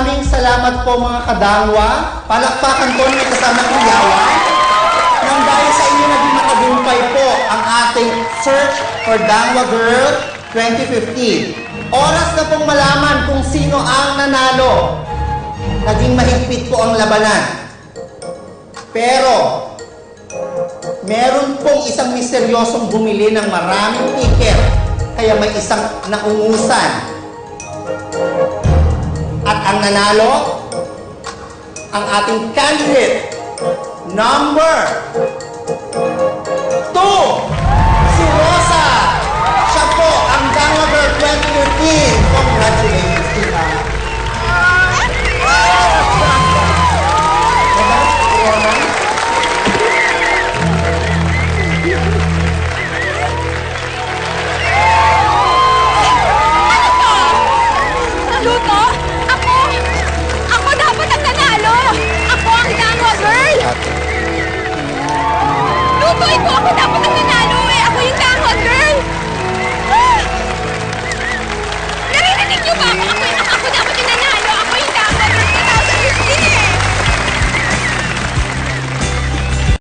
maraming salamat po mga kadangwa. Palakpakan po ng kasama ng Yawan. Nang dahil sa inyo naging matagumpay po ang ating Search for Dangwa Girl 2015. Oras na pong malaman kung sino ang nanalo. Naging mahigpit po ang labanan. Pero, meron pong isang misteryosong bumili ng maraming ticket. Kaya may isang naungusan. At ang nanalo, ang ating candidate, number